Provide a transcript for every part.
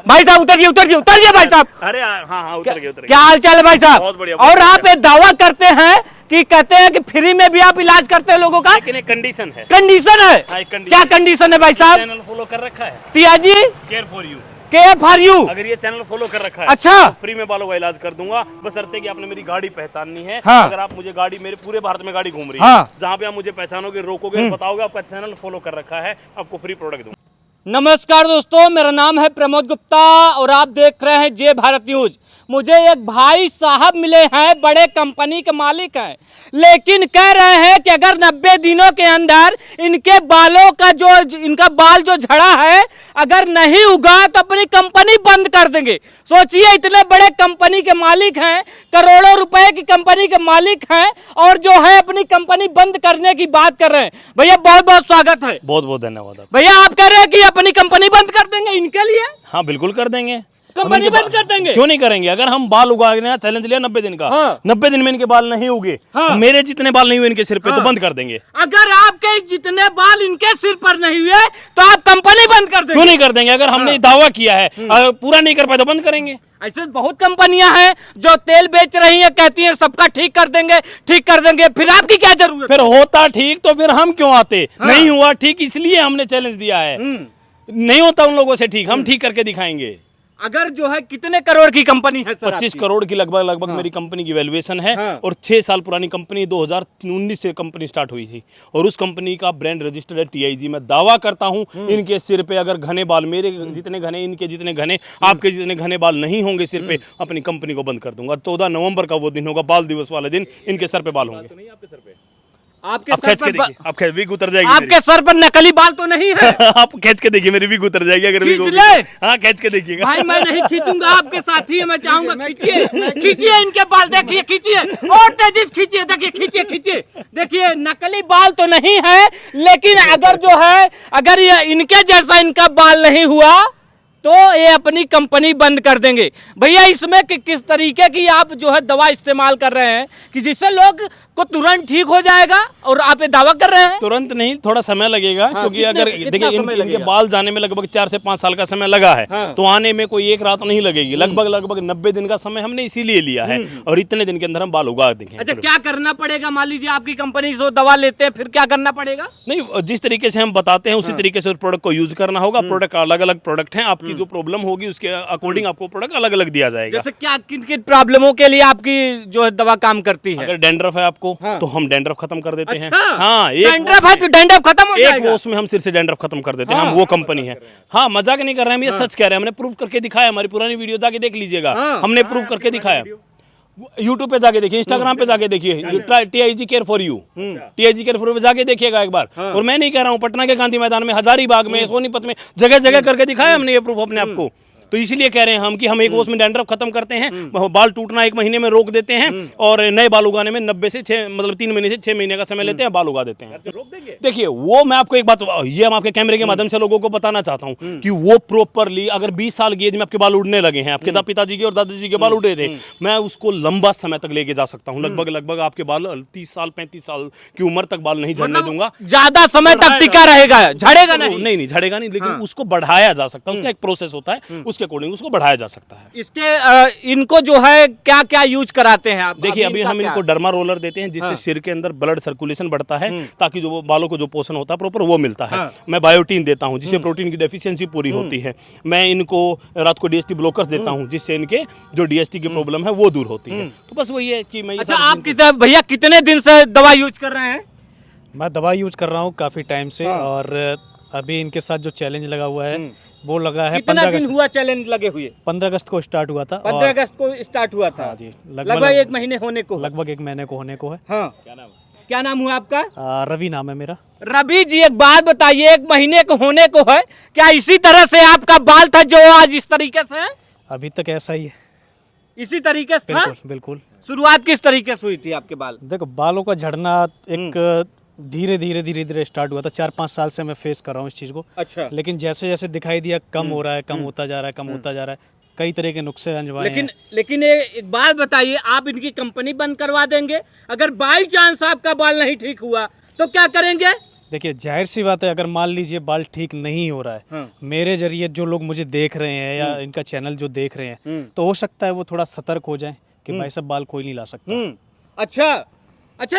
भाई साहब उतरिए उतरिए उतरिए भाई साहब। अरे हाँ उतर गए। क्या हाल चाल है भाई साहब? बहुत बढ़िया। और आप ये दावा करते हैं कि कहते हैं कि फ्री में भी आप इलाज करते हैं लोगों का, लेकिन एक कंडीशन है। कंडीशन है? क्या कंडीशन है भाई साहब? चैनल फॉलो कर रखा है Tia ji, care for you. Care for you. अगर ये चैनल फॉलो कर रखा है अच्छा, तो फ्री में बालों का इलाज कर दूंगा, बशर्ते कि आपने मेरी गाड़ी पहचाननी है। हाँ। अगर आप मुझे गाड़ी, मेरे पूरे भारत में गाड़ी घूम रही है, हाँ। जहाँ पे आप मुझे पहचानोगे, रोकोगे, बताओगे आपका चैनल फॉलो कर रखा है, आपको फ्री प्रोडक्ट दूंगा। नमस्कार दोस्तों, मेरा नाम है प्रमोद गुप्ता और आप देख रहे हैं जय भारत न्यूज। मुझे एक भाई साहब मिले हैं, बड़े कंपनी के मालिक हैं, लेकिन कह रहे हैं कि अगर 90 दिनों के अंदर इनके बालों का इनका बाल जो झड़ा है अगर नहीं उगा तो अपनी कंपनी बंद कर देंगे। सोचिए, इतने बड़े कंपनी के मालिक हैं, करोड़ों रुपए की कंपनी के मालिक हैं और जो है अपनी कंपनी बंद करने की बात कर रहे हैं। भैया बहुत बहुत स्वागत है। बहुत बहुत धन्यवाद। भैया आप कह रहे हैं कि अपनी कंपनी बंद कर देंगे इनके लिए? हाँ बिल्कुल कर देंगे, कंपनी बंद कर देंगे। क्यों नहीं करेंगे? अगर हम बाल उगाने का चैलेंज लिया 90 दिन का, हाँ। 90 दिन में इनके बाल नहीं उगे, हाँ। मेरे जितने बाल नहीं हुए इनके सिर पे, हाँ। तो बंद कर देंगे। अगर आपके जितने बाल इनके सिर पर नहीं हुए तो आप कंपनी बंद कर देंगे? क्यों नहीं कर देंगे? अगर हमने दावा किया है, अगर पूरा नहीं कर पाए तो बंद करेंगे। ऐसे बहुत कंपनियां हैं जो तेल बेच रही हैं, कहती हैं सबका ठीक कर देंगे, ठीक कर देंगे, फिर आपकी क्या जरूरत? फिर होता ठीक तो फिर हम क्यों आते? हाँ। नहीं हुआ ठीक, इसलिए हमने चैलेंज दिया है। नहीं होता उन लोगों से ठीक, हम ठीक करके दिखाएंगे। अगर जो है कितने करोड़ की कंपनी है सर? 25 करोड़ की लगभग मेरी कंपनी की वैल्यूएशन है। हाँ। और 6 साल पुरानी कंपनी, 2019 से कंपनी स्टार्ट हुई थी और उस कंपनी का ब्रांड रजिस्टर्ड है TIG। मैं दावा करता हूं इनके सिर पे अगर घने बाल, मेरे जितने घने, इनके जितने घने, आपके जितने घने बाल नहीं होंगे सिर पे, अपनी कंपनी को बंद कर दूंगा। 14 नवंबर का वो दिन होगा, बाल दिवस वाले दिन, इनके सर पे बाल होंगे। आपके आप सर खींच के पर देखिए, आप विग उतर जाएगी आपके सर पर नकली बाल तो नहीं है? आप खींच के देखिए, मेरी विग उतर जाएगी अगर विग खींच होगी ले। तो। हाँ खींच के देखिएगा। भाई मैं नहीं खींचूंगा, आपके साथी है, मैं चाहूंगा खींचिए खींचिए इनके बाल, देखिए खींचिए और तेजी से खींचिए, देखिए खींचिए खींचिए, देखिए नकली बाल तो नहीं है, लेकिन अगर जो है अगर ये इनके जैसा इनका बाल नहीं हुआ तो ये अपनी कंपनी बंद कर देंगे। भैया इसमें किस तरीके की आप जो है दवा इस्तेमाल कर रहे हैं कि जिससे लोग को तुरंत ठीक हो जाएगा और आप ये दावा कर रहे हैं? तुरंत नहीं, थोड़ा समय लगेगा। हाँ, क्योंकि अगर देखिए इनके बाल जाने में लगभग 4 से 5 साल का समय लगा है। हाँ। तो आने में कोई एक रात नहीं लगेगी, लगभग 90 दिन का समय हमने इसीलिए लिया है और इतने दिन के अंदर हम बाल उगा देंगे। अच्छा, क्या करना पड़ेगा? मान लीजिए आपकी कंपनी से दवा लेते हैं, फिर क्या करना पड़ेगा? नहीं, जिस तरीके से हम बताते हैं उसी तरीके से उस प्रोडक्ट को यूज करना होगा। प्रोडक्ट अलग अलग प्रोडक्ट हैं, आपकी जो प्रॉब्लम होगी उसके अकॉर्डिंग आपको प्रोडक्ट अलग अलग दिया जाएगा। जैसे क्या, किन किन प्रॉब्लमों के लिए आपकी जो है दवा काम करती है? अगर डैंड्रफ है आपको, हाँ। तो हम डैंड्रफ खत्म कर देते हैं। अच्छा, हाँ, डैंड्रफ है तो डैंड्रफ खत्म हो एक जाएगा? कोर्स में हम सिर से डैंड्रफ खत्म कर देते हैं। हाँ। हम वो कंपनी है। हाँ, मजाक नहीं कर रहे हैं, हम ये सच कह रहे हैं, हमने प्रूव करके दिखाया। हमारी पुरानी वीडियो जाके देख लीजिएगा। हाँ। हमने प्रूव करके दिखाया। YouTube पे जाके देखिए, Instagram पे जाके देखिए, TIG care for you, TIG care for you पे जाके देखिएगा एक बार। और मैं नहीं कह रहा हूँ, पटना के गांधी मैदान में, हजारीबाग में, सोनीपत में, जगह जगह करके दिखाया हमने ये प्रूफ अपने आपको। तो इसीलिए कह रहे हैं हम कि हम एक कोर्स में डैंड्रफ खत्म करते हैं, बाल टूटना 1 महीने में रोक देते हैं और नए बाल उगाने में 90 से 6 मतलब 3 महीने से 6 महीने का समय लेते हैं, बाल उगा देते हैं। देखिए वो मैं आपको एक बात, ये हम आपके कैमरे के माध्यम से लोगों को बताना चाहता हूँ कि वो प्रॉपरली, अगर 20 साल की एज में आपके बाल उड़ने लगे हैं, आपके पिताजी के और दादाजी के बाल उड़े थे, मैं उसको लंबा समय तक लेके जा सकता हूँ। लगभग आपके बाल 30 साल 35 साल की उम्र तक बाल नहीं झड़ने दूंगा। ज्यादा समय तक टिका रहेगा, झड़ेगा नहीं? नहीं झड़ेगा नहीं, लेकिन उसको बढ़ाया जा सकता है। उसका एक प्रोसेस होता है, उसके अकॉर्डिंग उसको बढ़ाया जा सकता है। इसके इनको जो है क्या क्या यूज कराते हैं आप? देखिए अभी हम इनको डर्मा रोलर देते हैं, जिससे सिर के अंदर ब्लड सर्कुलेशन बढ़ता है, ताकि जो बालों को जो पोषण होता है प्रॉपर वो मिलता है। मैं बायोटीन देता हूं, जिससे प्रोटीन की डेफिशिएंसी पूरी होती है। मैं इनको रात को DST ब्लॉकर्स देता हूं, जिससे इनके जो DST की प्रॉब्लम है वो दूर होती है। तो बस वही है कि मैं। अच्छा, आप भैया कितने दिन से दवा यूज कर रहे हैं? मैं दवा यूज कर रहा हूँ काफ़ी टाइम से। और अभी इनके साथ जो चैलेंज लगा हुआ है वो लगा है 15 दिन हुआ चैलेंज लगे हुए? 15 अगस्त को स्टार्ट हुआ था। 15 अगस्त को स्टार्ट हुआ था? हाँ जी, लगभग 1 महीने होने को। लगभग 1 महीने को होने को है। हाँ, क्या नाम हुआ आपका? रवि नाम है मेरा। रवि जी, एक बात बताइए, 1 महीने को होने को है, क्या इसी तरह से आपका बाल था जो आज इस तरीके से है? अभी तक ऐसा ही है, इसी तरीके से था? बिल्कुल बिल्कुल। शुरुआत किस तरीके से हुई थी आपके बाल? देखो, बालों का झड़ना एक धीरे धीरे स्टार्ट हुआ था। 4-5 साल से मैं फेस कर रहा हूँ इस चीज़ को। अच्छा। लेकिन जैसे जैसे दिखाई दिया कम हो रहा है, कम होता जा रहा है, कम होता जा रहा है। कई तरह के नुस्खे आजमाए हैं। लेकिन एक बात बताइए, आप इनकी कंपनी बंद करवा देंगे? अगर बाई चांस आपका बाल नहीं ठीक हुआ तो क्या करेंगे? देखिए जाहिर सी बात है, अगर मान लीजिए बाल ठीक नहीं हो रहा है, हाँ। मेरे जरिए जो लोग मुझे देख रहे हैं या इनका चैनल जो देख रहे हैं, तो हो सकता है वो थोड़ा सतर्क हो जाए कि भाई साहब बाल कोई नहीं ला सकता। अच्छा अच्छा,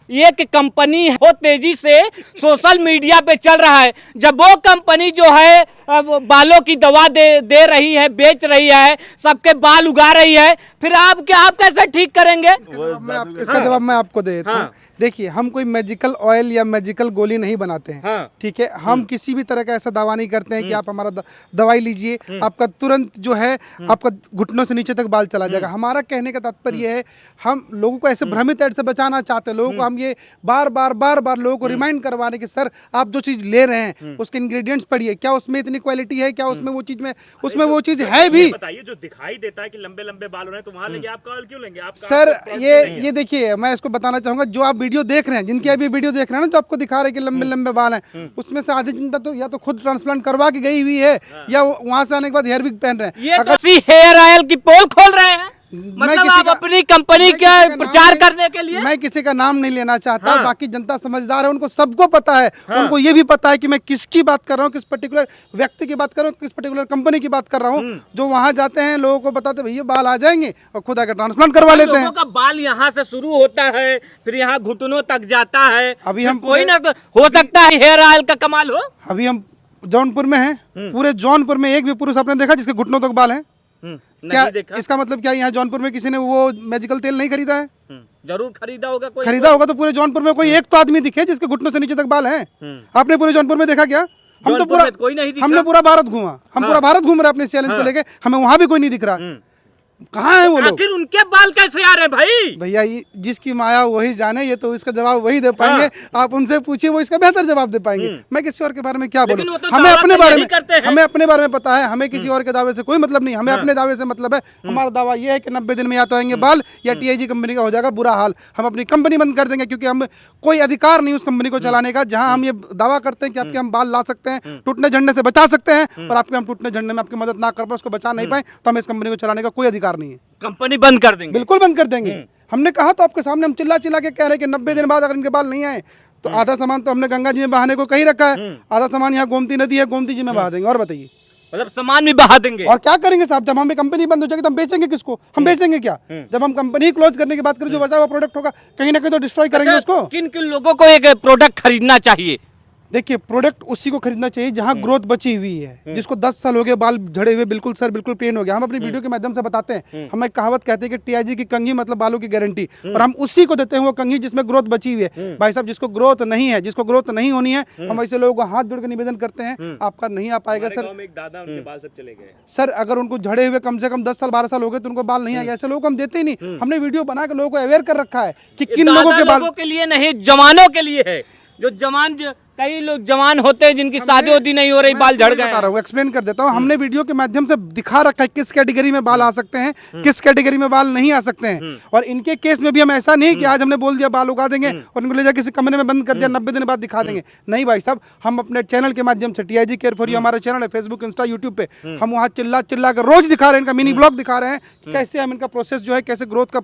ये कि कंपनी बहुत तेजी से सोशल मीडिया पे चल रहा है, जब वो कंपनी जो है अब बालों की दवा दे रही है, बेच रही है, सबके बाल उगा रही है, फिर आप कैसे ठीक करेंगे? इसका जवाब मैं आपको दे देता हूँ। देखिए, हम कोई मैजिकल ऑयल या मैजिकल गोली नहीं बनाते हैं, ठीक है। हम किसी भी तरह का ऐसा दावा नहीं करते हैं कि आप हमारा दवाई लीजिए, आपका तुरंत जो है आपका घुटनों से नीचे तक बाल चला जाएगा। हमारा कहने का तात्पर्य है, हम लोगों को ऐसे भ्रमित ऐड से बचाना चाहते हैं। लोगों को हम ये बार बार लोगों को रिमाइंड करवाने कि सर आप जो चीज ले रहे हैं उसके इंग्रेडिएंट्स पढ़िए, क्या उसमें इतनी क्वालिटी है, क्या उसमें वो चीज में उसमें वो चीज है भी। बताइए, जो दिखाई देता है कि लंबे लंबे बाल हो रहे हैं, तो वहां लेंगे, आप ऑयल क्यों लेंगे? आप सर ये देखिए, मैं इसको बताना चाहूंगा, जो आप वीडियो देख रहे हैं, जिनकी अभी वीडियो देख रहे हैं ना, जो आपको दिखा रहे हैं कि लंबे लंबे बाल हैं, उसमें से आधी जनता तो या तो खुद ट्रांसप्लांट करवा के गई हुई है, या वहां से आने के बाद हेयर विग पहन रहे हैं। ये तो हेयर ऑयल की पोल खोल रहे हैं, मतलब आप अपनी कंपनी का प्रचार करने के लिए। मैं किसी का नाम नहीं लेना चाहता, बाकी जनता समझदार है, उनको सबको पता है। उनको ये भी पता है कि मैं किसकी बात कर रहा हूँ, किस पर्टिकुलर व्यक्ति की बात कर रहा हूँ, किस पर्टिकुलर कंपनी की बात कर रहा हूँ। जो वहां जाते हैं, लोगों को बताते भैया बाल आ जाएंगे, और खुद आकर ट्रांसप्लांट करवा लेते हैं। लोगों का बाल यहाँ से शुरू होता है, फिर यहाँ घुटनों तक जाता है। अभी हम कोई ना हो सकता है हेयर ऑयल का कमाल हो। अभी हम जौनपुर में हैं, पूरे जौनपुर में एक भी पुरुष आपने देखा जिसके घुटनों तक बाल हैं? क्या इसका मतलब क्या यहाँ जौनपुर में किसी ने वो मैजिकल तेल नहीं खरीदा है? जरूर खरीदा होगा कोई। खरीदा होगा तो पूरे जौनपुर में कोई एक तो आदमी दिखे जिसके घुटनों से नीचे तक बाल हैं? आपने पूरे जौनपुर में देखा क्या? हम तो पूरा कोई नहीं दिखा। हमने पूरा भारत घूमा, हम पूरा भारत घूम रहे हैं अपने चैलेंज को लेके, हमें वहां भी कोई नहीं दिख रहा। कहाँ है वो लोग? आखिर उनके बाल कैसे आ रहे भाई? भैया जिसकी माया वही जाने, ये तो इसका जवाब वही दे पाएंगे। आप उनसे पूछिए, वो इसका बेहतर जवाब दे पाएंगे। मैं किसी और के बारे में क्या बोलूं? हमें अपने बारे में पता है, हमें किसी और के दावे से कोई मतलब नहीं। हमें अपने दावे से मतलब है, हमारा दावा ये है कि 90 दिन में या तो आएंगे बाल, या TIG कंपनी का हो जाएगा बुरा हाल, हम अपनी कंपनी बंद कर देंगे, क्योंकि हम कोई अधिकार नहीं उस कंपनी को चलाने का। जहां हम ये दावा करते हैं कि आपके हम बाल ला सकते हैं, टूटने झड़ने से बचा सकते हैं, और आपके हम टूटने झड़ने में आपकी मदद ना कर पाए, उसको बचा नहीं पाए, तो हमें इस कंपनी को चलाने का कोई अधिकार नहीं है। कंपनी बंद कर देंगे? बिल्कुल बंद कर देंगे। हमने कहा तो आपके सामने, हम चिल्ला के कह रहे हैं कि 90 दिन बाद अगर इनके बाल नहीं आए तो आधा सामान तो हमने गंगा जी में बहाने को कहीं रखा है, आधा सामान यहाँ गोमती नदी है, गोमती जी में बहा देंगे। और बताइए, मतलब सामान भी बहा देंगे? और क्या करेंगे साहब? जब हमें कंपनी बंद हो जाएगी तो हम बेचेंगे किसको? हम बेचेंगे क्या? जब हम कंपनी क्लोज करने की बात करें, जो बचा हुआ प्रोडक्ट होगा कहीं ना कहीं तो डिस्ट्रॉय करेंगे उसको। किन किन लोगों को एक प्रोडक्ट खरीदना चाहिए? देखिए, प्रोडक्ट उसी को खरीदना चाहिए जहां ग्रोथ बची हुई है, जिसको 10 साल हो गए बाल झड़े हुए, बिल्कुल सर बिल्कुल प्लेन हो गया। हम अपनी वीडियो के माध्यम से बताते हैं, हम एक कहावत कहते हैं कि TIG की कंघी मतलब बालों की गारंटी, और हम उसी को देते हैं वो कंघी जिसमें ग्रोथ बची हुई है। भाई साहब, जिसको ग्रोथ नहीं है, जिसको ग्रोथ नहीं होनी है, हम ऐसे लोगों को हाथ जोड़ के निवेदन करते हैं, आपका नहीं आ पाएगा सर। एक दादा, उनके बाल सब चले गए सर, अगर उनको झड़े हुए कम से कम 10 साल 12 साल हो गए तो उनको बाल नहीं आ गया, ऐसे लोगों को हम देते ही नहीं। हमने वीडियो बना के लोगों को अवेयर कर रखा है कि किन लोगों के बाल के लिए नहीं, जवानों के लिए है। जो जवान कई लोग जवान होते हैं जिनकी शादी होती नहीं हो रही, बाल झड़ गए। बता रहा हूँ, एक्सप्लेन कर देता हूँ। हमने वीडियो के माध्यम से दिखा रखा है किस कैटेगरी में बाल आ सकते हैं, किस कैटेगरी में बाल नहीं आ सकते हैं। और इनके केस में भी हम ऐसा नहीं कि आज हमने बोल दिया बाल उगा देंगे और उनको ले जाकर किसी कमरे में बंद कर दिया, 90 दिन बाद दिखा देंगे। नहीं भाई साहब, हम अपने चैनल के माध्यम से, TIG केयर फॉर यू हमारा चैनल है, फेसबुक, इंस्टा, यूट्यूब पे, हम वहाँ चिल्ला कर रोज दिखा रहे हैं, इनका मिनी ब्लॉग दिखा रहे हैं कैसे हम इनका प्रोसेस जो है, कैसे ग्रोथ का।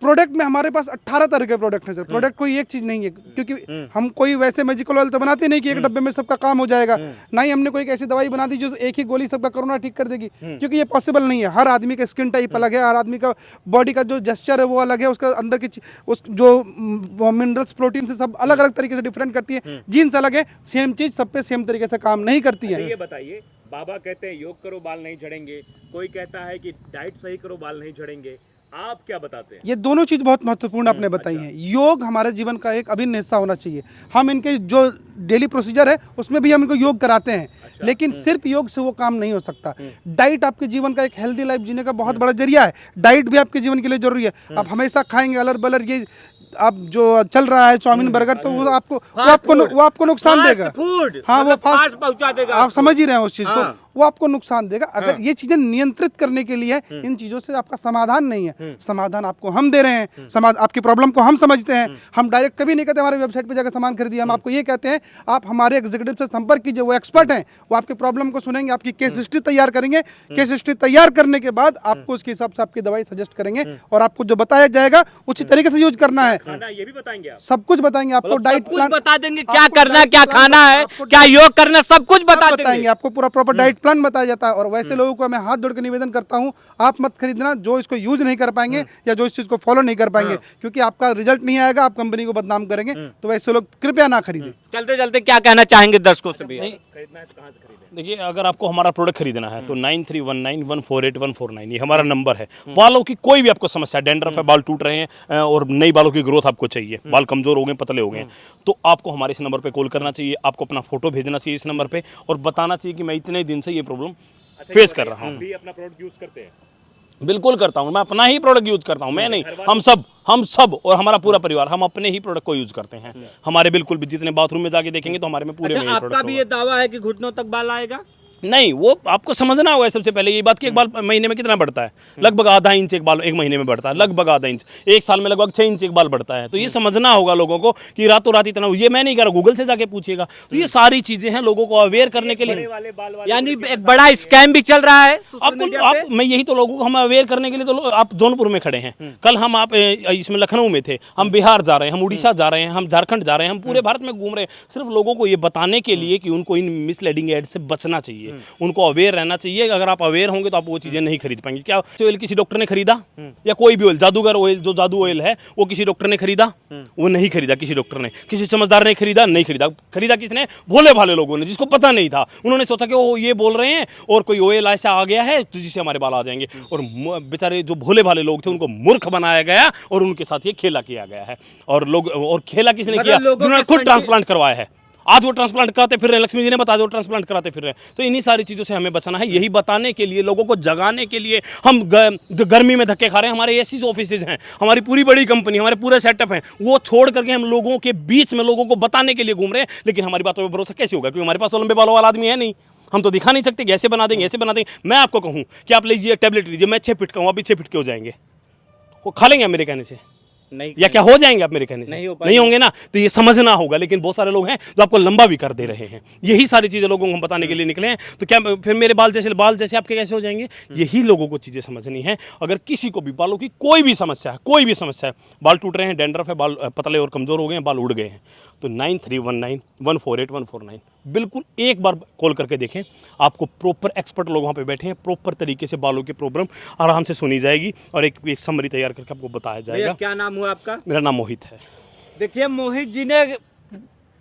प्रोडक्ट में हमारे पास 18 तरह के प्रोडक्ट हैं सर। प्रोडक्ट कोई एक चीज नहीं है, क्योंकि हम कोई वैसे मैजिकल ऑयल तो बनाते नहीं कि एक डब्बे में सबका काम हो जाएगा। ना ही हमने कोई ऐसी दवाई बना दी जो एक ही गोली सबका कोरोना ठीक कर देगी, क्योंकि ये पॉसिबल नहीं है। हर आदमी का स्किन टाइप अलग है, हर आदमी का बॉडी का जो जेस्चर है वो अलग है, उसका अंदर की उस जो मिनरल्स, प्रोटीन से सब अलग अलग तरीके से डिफरेंट करती है। जीन्स अलग है, सेम चीज सब पे सेम तरीके से काम नहीं करती है। ये बताइए, बाबा कहते हैं योग करो बाल नहीं झड़ेंगे, कोई कहता है कि डाइट सही करो बाल नहीं झड़ेंगे, आप क्या बताते हैं? ये दोनों चीज बहुत महत्वपूर्ण आपने बताई है। योग हमारे जीवन का एक अभिन्न हिस्सा होना चाहिए। हम इनके जो डेली प्रोसीजर है उसमें भी हम इनको योग कराते हैं, लेकिन सिर्फ योग से वो काम नहीं हो सकता। डाइट आपके जीवन का एक हेल्दी लाइफ जीने का बहुत बड़ा जरिया है। डाइट भी आपके जीवन के लिए जरूरी है। आप हमेशा खाएंगे अलर बलर, ये आप जो चल रहा है चाउमीन बर्गर, तो वो आपको नुकसान देगा। फूड, हाँ, वो फास्ट पहुंचा देगा। आप समझ ही रहे हैं उस चीज को। वो आपको नुकसान देगा। अगर ये चीजें नियंत्रित करने के लिए इन चीजों से आपका समाधान नहीं है, समाधान आपको हम दे रहे हैं, आपकी प्रॉब्लम को हम समझते हैं। हम डायरेक्ट कभी नहीं कहते हमारे वेबसाइट पे जाकर सामान खरीदिए, हम आपको ये कहते हैं आप हमारे एग्जीक्यूटिव से संपर्क कीजिए, वो एक्सपर्ट हैं, वो आपकी प्रॉब्लम को सुनेंगे, आपकी केस हिस्ट्री तैयार करेंगे, केस हिस्ट्री तैयार करने के बाद आपको उसके हिसाब से आपकी दवाई सजेस्ट करेंगे और आपको जो बताया जाएगा उसी तरीके से यूज करना है। ये भी बताएंगे आप? सब कुछ बताएंगे आपको, डाइट कुछ बता देंगे, क्या करना है, क्या खाना है, क्या योग करना, सब कुछ बताएंगे आपको, पूरा प्रॉपर डाइट प्लान बताया जाता है। और वैसे लोगों को मैं हाथ जोड़ के निवेदन करता हूं, आप मत खरीदना जो इसको यूज नहीं कर पाएंगे या जो इस चीज को फॉलो नहीं कर पाएंगे, क्योंकि आपका रिजल्ट नहीं आएगा, आप कंपनी को बदनाम करेंगे। तो वैसे लोग कृपया ना खरीदें। चलते चलते क्या कहना चाहेंगे दर्शकों से भी? देखिए, अगर आपको हमारा प्रोडक्ट खरीदना है तो 9319148149 ये हमारा नंबर है। बालों की कोई भी आपको समस्या, डैंड्रफ है, बाल टूट रहे हैं और नई बालों की ग्रोथ आपको चाहिए, बाल कमजोर हो गए, पतले हो गए, तो आपको हमारे इस नंबर पे कॉल करना चाहिए। आपको अपना फोटो भेजना चाहिए इस नंबर पे और बताना चाहिए कि मैं इतने दिन से ये प्रॉब्लम फेस कर रहा हूँ। अपना प्रोडक्ट यूज करते हैं? बिल्कुल करता हूँ, मैं अपना ही प्रोडक्ट यूज करता हूँ, मैं नहीं, हम सब और हमारा पूरा परिवार, हम अपने ही प्रोडक्ट को यूज करते हैं। हमारे बिल्कुल भी जितने बाथरूम में जाके देखेंगे तो हमारे में पूरे में यही आपका प्रोडक्ट भी ये दावा है कि घुटनों तक बाल आएगा? नहीं, वो आपको समझना होगा सबसे पहले ये बात कि एक बाल महीने में कितना बढ़ता है। लगभग आधा इंच एक बाल एक महीने में बढ़ता है, लगभग आधा इंच। एक साल में लगभग 6 इंच एक बाल बढ़ता है। तो ये समझना होगा लोगों को कि रातों रात इतना, ये मैं नहीं कह रहा, गूगल से जाके पूछिएगा। तो ये सारी चीजें हैं लोगों को अवेयर करने के लिए। यानी एक बड़ा स्कैम भी चल रहा है आपको मैं यही तो लोगों को हम अवेयर करने के लिए, तो आप जौनपुर में खड़े हैं, कल हम आप इसमें लखनऊ में थे, हम बिहार जा रहे हैं, हम उड़ीसा जा रहे हैं, हम झारखंड जा रहे हैं, हम पूरे भारत में घूम रहे हैं, सिर्फ लोगों को ये बताने के लिए कि उनको इन मिसलीडिंग एड से बचना चाहिए, उनको अवेयर रहना चाहिए। अगर आप अवेयर होंगे तो आप वो चीजें नहीं खरीद पाएंगे। क्या ऑयल किसी डॉक्टर ने खरीदा? या कोई भी ऑयल, जादूगर ऑयल, जो जादू ऑयल है, वो किसी डॉक्टर ने खरीदा? वो नहीं खरीदा किसी डॉक्टर ने। किसी समझदार ने खरीदा? नहीं खरीदा। खरीदा किसने? भोले भाले लोगों ने, जिसको पता नहीं था। उन्होंने सोचा कि वो ये बोल रहे हैं और कोई ऑयल ऐसा आ गया है तो जिससे हमारे बाल आ जाएंगे, और बेचारे जो भोले भाले लोग थे उनको मूर्ख बनाया गया और उनके साथ ये खेला किया गया है। और लोग, और खेला किसने किया? जिन्होंने खुद ट्रांसप्लांट करवाया है। आज वो ट्रांसप्लांट कराते फिर रहे हैं, लक्ष्मी जी ने बताया, वो ट्रांसप्लांट कराते फिर रहे हैं। तो इन्हीं सारी चीज़ों से हमें बचना है। यही बताने के लिए, लोगों को जगाने के लिए हम गर्मी में धक्के खा रहे हैं। हमारे ऐसी ऑफिसेज हैं, हमारी पूरी बड़ी कंपनी, हमारे पूरे सेटअप हैं, वो छोड़ करके हम लोगों के बीच में लोगों को बताने के लिए घूम रहे हैं। लेकिन हमारी बातों पर भरोसा कैसे होगा? क्योंकि हमारे पास तो लंबे बालों वाला आदमी है नहीं, हम तो दिखा नहीं सकते कि ऐसे बना देंगे, ऐसे बना देंगे। मैं आपको कहूँ कि आप लीजिए टैबलेट लीजिए, मैं 6 फीट का हूँ, अभी 6 फीट के हो जाएंगे, वो खा लेंगे मेरे कहने से? नहीं, या क्या हो जाएंगे आप मेरे कहने से? नहीं होंगे ना। तो ये समझना होगा। लेकिन बहुत सारे लोग हैं जो आपको लंबा भी कर दे रहे हैं। यही सारी चीज़ें लोगों को हम बताने के लिए निकले हैं। तो क्या फिर मेरे बाल जैसे आपके कैसे हो जाएंगे? यही लोगों को चीज़ें समझनी है। अगर किसी को भी बालों की कोई भी समस्या है, बाल टूट रहे हैं, डैंड्रफ है, बाल पतले और कमज़ोर हो गए हैं, बाल उड़ गए हैं, तो 9319148149 बिल्कुल एक बार कॉल करके देखें। आपको प्रॉपर एक्सपर्ट लोग वहाँ पे बैठे हैं, प्रॉपर तरीके से बालों की प्रॉब्लम आराम से सुनी जाएगी और एक समरी तैयार करके आपको बताया जाएगा। क्या नाम हुआ आपका? मेरा नाम मोहित है। देखिए, मोहित जी ने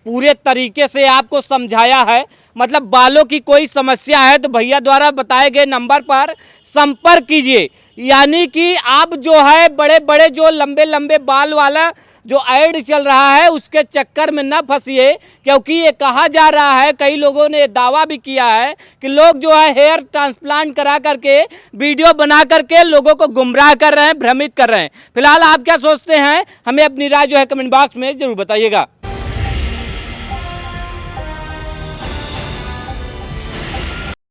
पूरे तरीके से आपको समझाया है। मतलब बालों की कोई समस्या है तो भैया द्वारा बताए गए नंबर पर संपर्क कीजिए। यानी कि आप जो है बड़े बड़े जो लंबे लंबे बाल वाला जो ऐड चल रहा है उसके चक्कर में न फंसिए, क्योंकि ये कहा जा रहा है, कई लोगों ने दावा भी किया है कि लोग जो है हेयर ट्रांसप्लांट करा करके वीडियो बना करके लोगों को गुमराह कर रहे हैं, भ्रमित कर रहे हैं। फिलहाल आप क्या सोचते हैं? हमें अपनी राय जो है कमेंट बॉक्स में जरूर बताइएगा।